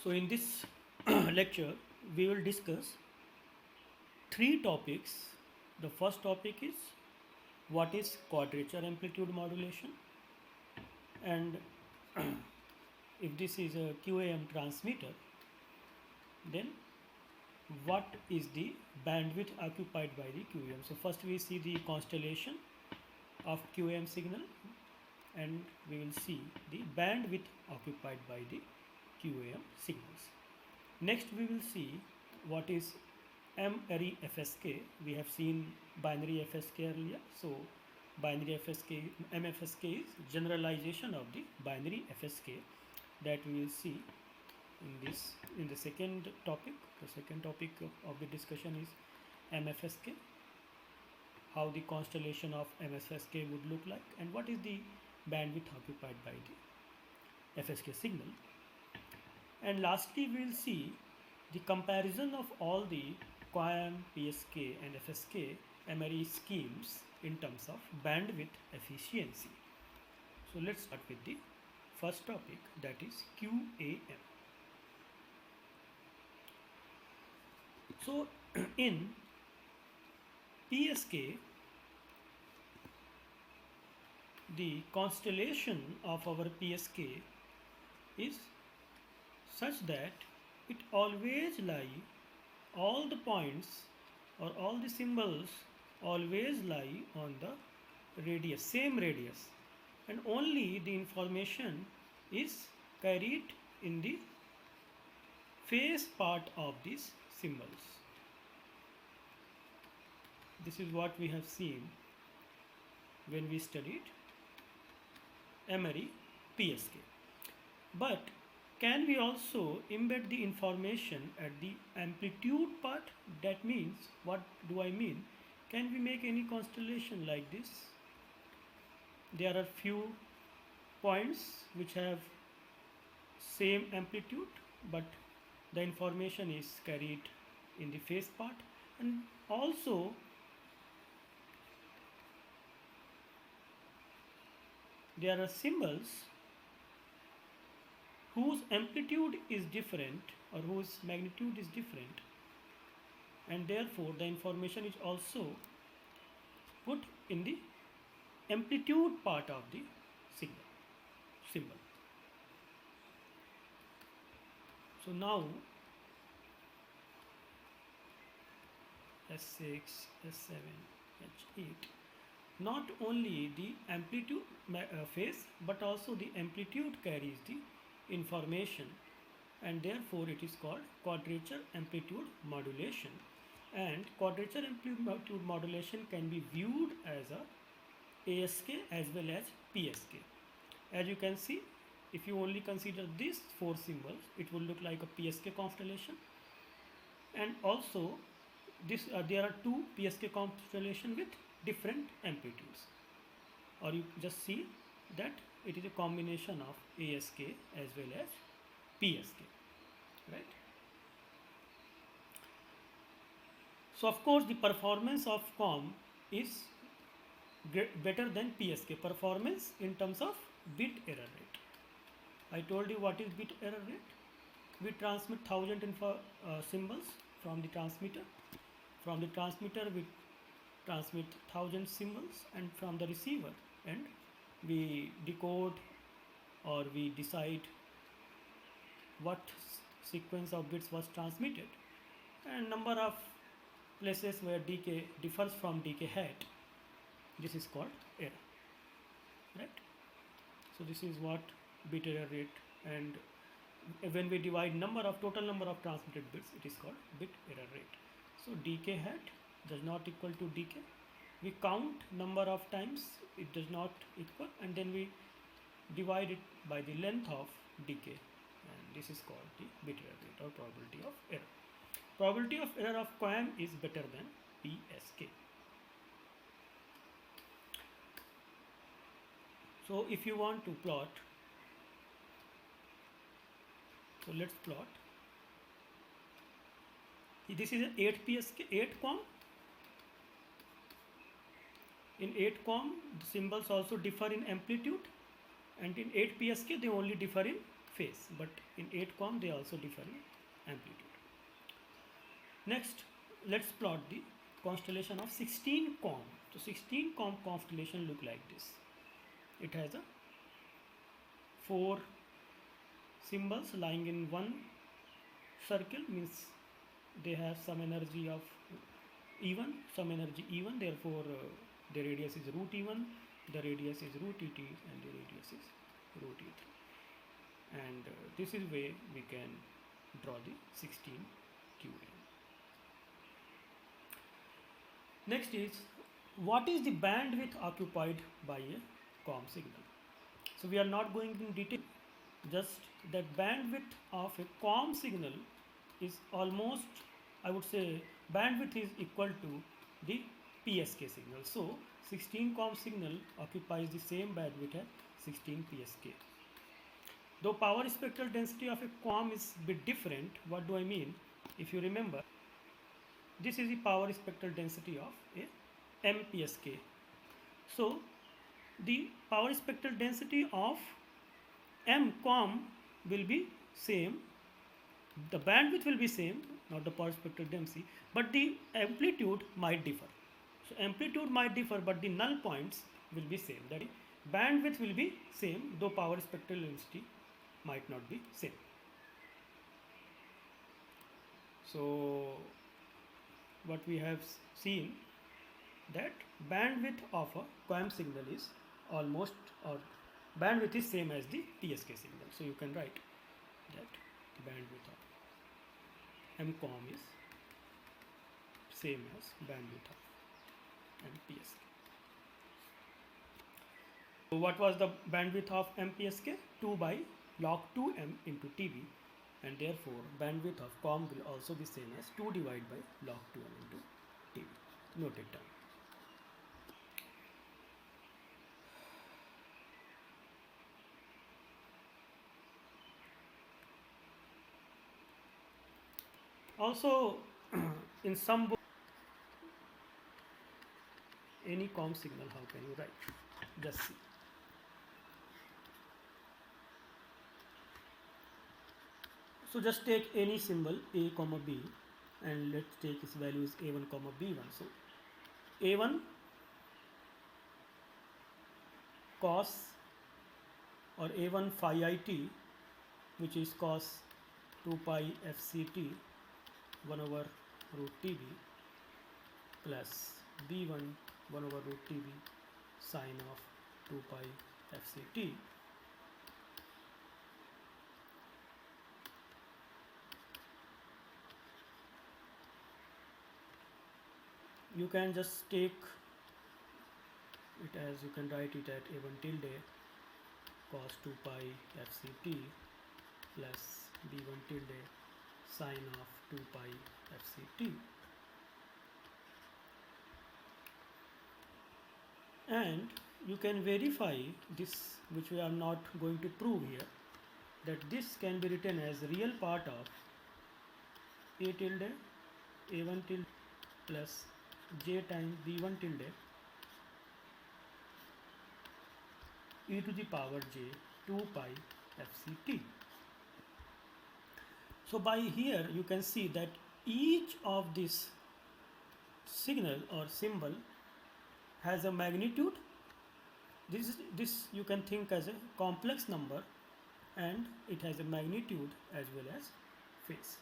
So in this lecture we will discuss three topics. The first topic is what is quadrature amplitude modulation, and if this is a QAM transmitter, then what is the bandwidth occupied by the QAM. So first we see the constellation of QAM signal, and we will see the bandwidth occupied by the QAM signals. Next we will see what is M-array FSK. We have seen binary FSK earlier. So binary FSK, MFSK is generalization of the binary FSK that we will see in the second topic. The second topic of the discussion is MFSK, how the constellation of MFSK would look like, and what is the bandwidth occupied by the FSK signal. And lastly we will see the comparison of all the QAM, PSK and FSK MRE schemes in terms of bandwidth efficiency. So let's start with the first topic, that is QAM. So in PSK, the constellation of our PSK is such that it always lie, all the points or all the symbols always lie on the radius, same radius, and only the information is carried in the face part of these symbols. This is what we have seen when we studied MRE PSK. But can we also embed the information at the amplitude part? That means, what do I mean? Can we make any constellation like this? There are few points which have same amplitude, but the information is carried in the phase part, and also there are symbols whose amplitude is different or whose magnitude is different, and therefore the information is also put in the amplitude part of the symbol. So now S6, S7, H8, not only the amplitude phase but also the amplitude carries the information, and therefore it is called quadrature amplitude modulation. And quadrature amplitude modulation can be viewed as a ASK as well as PSK. As you can see, if you only consider these four symbols, it will look like a PSK constellation, and also this there are two PSK constellation with different amplitudes, or you just see that it is a combination of ASK as well as PSK, right? So of course the performance of QAM is better than PSK performance in terms of bit error rate. I told you what is bit error rate. We transmit 1000 symbols from the transmitter. From the transmitter we transmit 1000 symbols, and from the receiver and we decode or we decide what sequence of bits was transmitted, and number of places where decay differs from decay hat. This is called error, right? So this is what bit error rate, and when we divide total number of transmitted bits, it is called bit error rate. So decay hat does not equal to decay. We count number of times it does not equal, and then we divide it by the length of decay, and this is called the bit error rate or probability of error. Probability of error of QAM is better than PSK. So if you want to plot, so let's plot. This is an 8 PSK, 8 QAM. In 8 QAM, the symbols also differ in amplitude, and in 8 PSK they only differ in phase, but in 8 QAM they also differ in amplitude. Next, let's plot the constellation of 16 QAM. So 16 QAM constellation look like this. It has a 4 symbols lying in one circle, means they have some energy of E1, some energy E1, therefore the radius is root E1, the radius is root Et, and the radius is root E3. And this is where we can draw the 16 QAM. Next is, what is the bandwidth occupied by a QAM signal? So we are not going in detail, just that bandwidth of a QAM signal is almost, I would say, bandwidth is equal to the PSK signal. So 16 QAM signal occupies the same bandwidth as 16 PSK. Though power spectral density of a QAM is a bit different, what do I mean? If you remember, this is the power spectral density of a MPSK. So the power spectral density of M QAM will be same, the bandwidth will be same, not the power spectral density, but the amplitude might differ. So amplitude might differ, but the null points will be same. That is, bandwidth will be same, though power spectral density might not be same. So what we have seen, that bandwidth of a QAM signal is almost, or bandwidth is same as the PSK signal. So you can write that bandwidth of M QAM is same as bandwidth of MPSK. So what was the bandwidth of MPSK? 2 by log 2m into TB, and therefore bandwidth of QAM will also be same as 2 divided by log 2m into TB. Note it down. Also, in some book, any QAM signal, how can you write? Just see. So just take any symbol A comma B, and let's take its value is A1 comma B1. So A1 cos, or A1 phi IT, which is cos 2 pi FCT 1 over root TB, plus B1 1 over root TB sine of 2 pi FCT. You can just take it as, you can write it at A1 tilde cos 2 pi FCT plus B1 tilde sine of 2 pi FCT. And you can verify this, which we are not going to prove here, that this can be written as real part of A tilde A1 tilde plus J times B1 tilde e to the power j 2 pi FCT. So by here you can see that each of this signal or symbol has a magnitude. This you can think as a complex number, and it has a magnitude as well as phase.